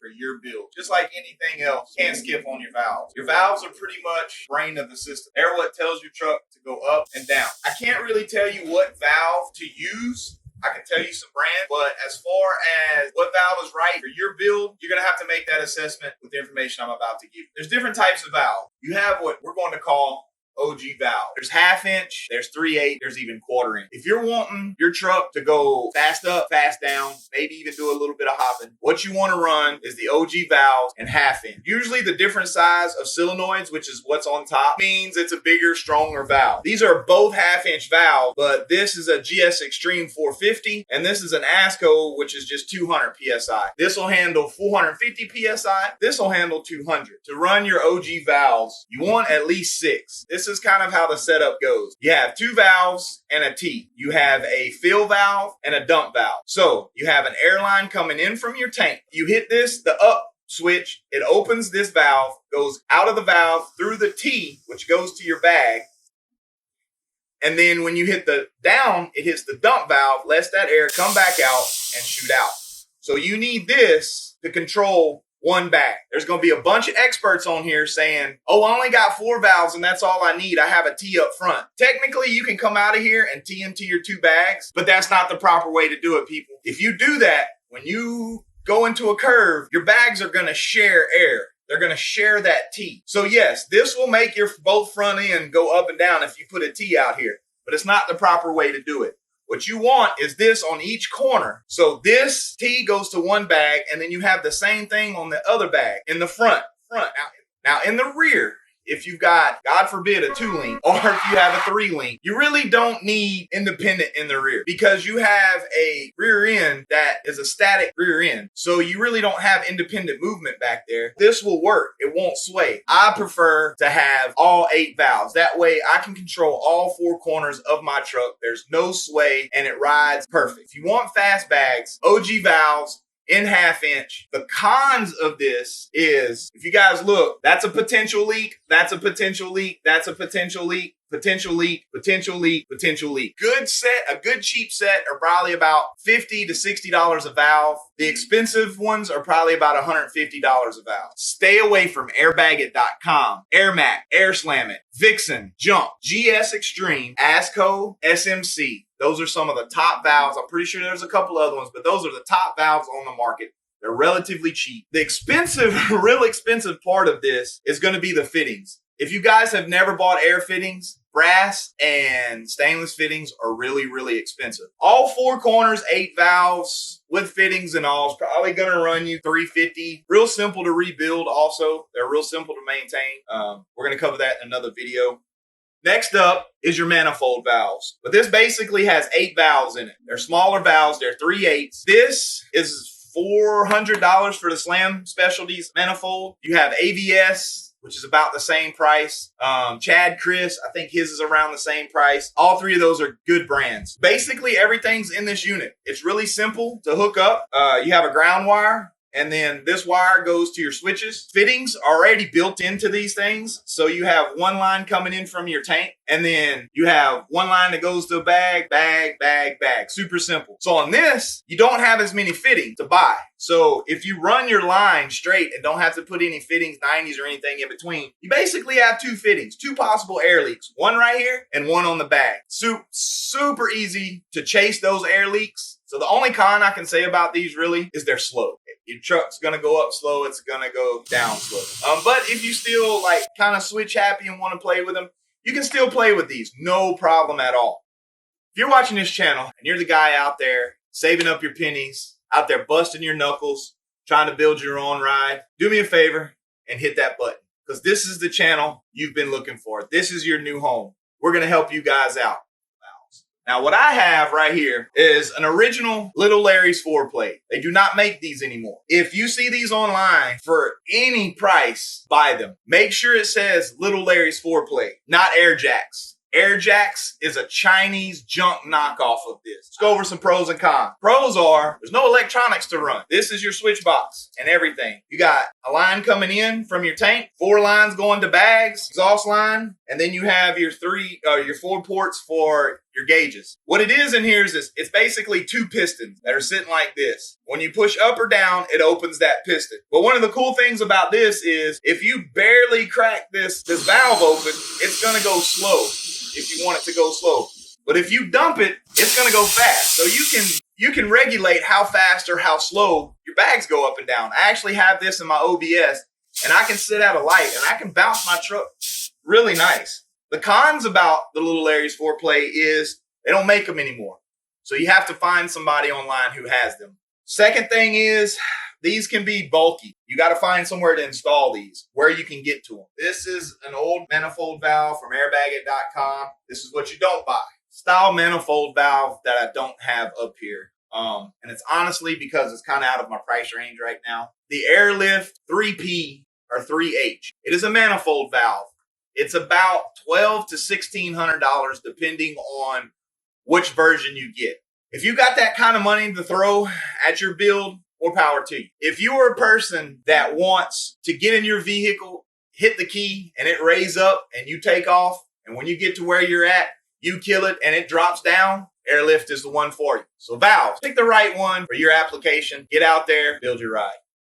for your build. Just like anything else, you can't skip on your valves. Your valves are pretty much brain of the system. They're what tells your truck to go up and down. I can't really tell you what valve to use. I can tell you some brands, but as far as what valve is right for your build, you're going to have to make that assessment with the information I'm about to give you. There's different types of valve. You have what we're going to call OG valve. There's 1/2 inch, there's 3/8, there's even 1/4 inch. If you're wanting your truck to go fast up, fast down, maybe even do a little bit of hopping, what you want to run is the OG valves and 1/2 inch. Usually the different size of solenoids, which is what's on top, means it's a bigger, stronger valve. These are both 1/2 inch valves, but this is a GS Extreme 450 and this is an ASCO, which is just 200 PSI. This will handle 450 PSI. This will handle 200. To run your OG valves, you want at least 6. This is kind of how the setup goes. You have 2 valves and a T. You have a fill valve and a dump valve. So you have an air line coming in from your tank. You hit this, the up switch, it opens this valve, goes out of the valve through the T, which goes to your bag. And then when you hit the down, it hits the dump valve, lets that air come back out and shoot out. So you need this to control one bag. There's going to be a bunch of experts on here saying, oh, I only got 4 valves and that's all I need. I have a T up front. Technically, you can come out of here and T into your 2 bags, but that's not the proper way to do it, people. If you do that, when you go into a curve, your bags are going to share air. They're going to share that T. So yes, this will make your both front end go up and down if you put a T out here, but it's not the proper way to do it. What you want is this on each corner. So this T goes to one bag, and then you have the same thing on the other bag in the front. Now in the rear, if you've got, God forbid, a 2-link, or if you have a 3-link, you really don't need independent in the rear because you have a rear end that is a static rear end. So you really don't have independent movement back there. This will work. It won't sway. I prefer to have all 8 valves. That way I can control all 4 corners of my truck. There's no sway and it rides perfect. If you want fast bags, OG valves, in 1/2 inch. The cons of this is, if you guys look, that's a potential leak, that's a potential leak, that's a potential leak, potential leak, potential leak, potential leak. Good set, a good cheap set are probably about $50 to $60 a valve. The expensive ones are probably about $150 a valve. Stay away from airbagit.com, AirMac, AirSlam It, Vixen, Jump, GS Extreme, ASCO, SMC. Those are some of the top valves. I'm pretty sure there's a couple other ones, but those are the top valves on the market. They're relatively cheap. The expensive, real expensive part of this is going to be the fittings. If you guys have never bought air fittings, brass and stainless fittings are really, really expensive. All 4 corners, 8 valves with fittings and all is probably going to run you $350. Real simple to rebuild also. They're real simple to maintain. We're going to cover that in another video. Next up is your manifold valves. But this basically has 8 valves in it. They're smaller valves. They're 3/8. This is $400 for the Slam Specialties manifold. You have AVS, which is about the same price. Chad, Chris, I think his is around the same price. All 3 of those are good brands. Basically, everything's in this unit. It's really simple to hook up. You have a ground wire, and then this wire goes to your switches. Fittings are already built into these things. So you have one line coming in from your tank, and then you have one line that goes to a bag, bag, bag, bag. Super simple. So on this, you don't have as many fittings to buy. So if you run your line straight and don't have to put any fittings, 90s or anything in between, you basically have 2 fittings, 2 possible air leaks, one right here and one on the bag. Super easy to chase those air leaks. So the only con I can say about these really is they're slow. Your truck's going to go up slow. It's going to go down slow. But if you still like kind of switch happy and want to play with them, you can still play with these. No problem at all. If you're watching this channel and you're the guy out there saving up your pennies, out there busting your knuckles, trying to build your own ride, do me a favor and hit that button, because this is the channel you've been looking for. This is your new home. We're going to help you guys out. Now, what I have right here is an original Little Larry's 4-plate. They do not make these anymore. If you see these online for any price, buy them. Make sure it says Little Larry's 4-plate, not Air Jacks. Air Jacks is a Chinese junk knockoff of this. Let's go over some pros and cons. Pros are, there's no electronics to run. This is your switch box and everything. You got a line coming in from your tank, 4 lines going to bags, exhaust line, and then you have your 4 ports for your gauges. What it is in here is this. It's basically 2 pistons that are sitting like this. When you push up or down, it opens that piston. But one of the cool things about this is if you barely crack this valve open, it's going to go slow if you want it to go slow. But if you dump it, it's going to go fast. So you can regulate how fast or how slow your bags go up and down. I actually have this in my OBS, and I can sit at a light and I can bounce my truck really nice. The cons about the Little Larry's 4Play is they don't make them anymore. So you have to find somebody online who has them. Second thing is these can be bulky. You got to find somewhere to install these, where you can get to them. This is an old manifold valve from airbagit.com. This is what you don't buy. Style manifold valve that I don't have up here. And it's honestly because it's kind of out of my price range right now. The Airlift 3P or 3H. It is a manifold valve. It's about $1,200 to $1,600 depending on which version you get. If you got that kind of money to throw at your build, more power to you. If you are a person that wants to get in your vehicle, hit the key, and it raise up and you take off, and when you get to where you're at, you kill it and it drops down, Airlift is the one for you. So valves, pick the right one for your application. Get out there, build your ride.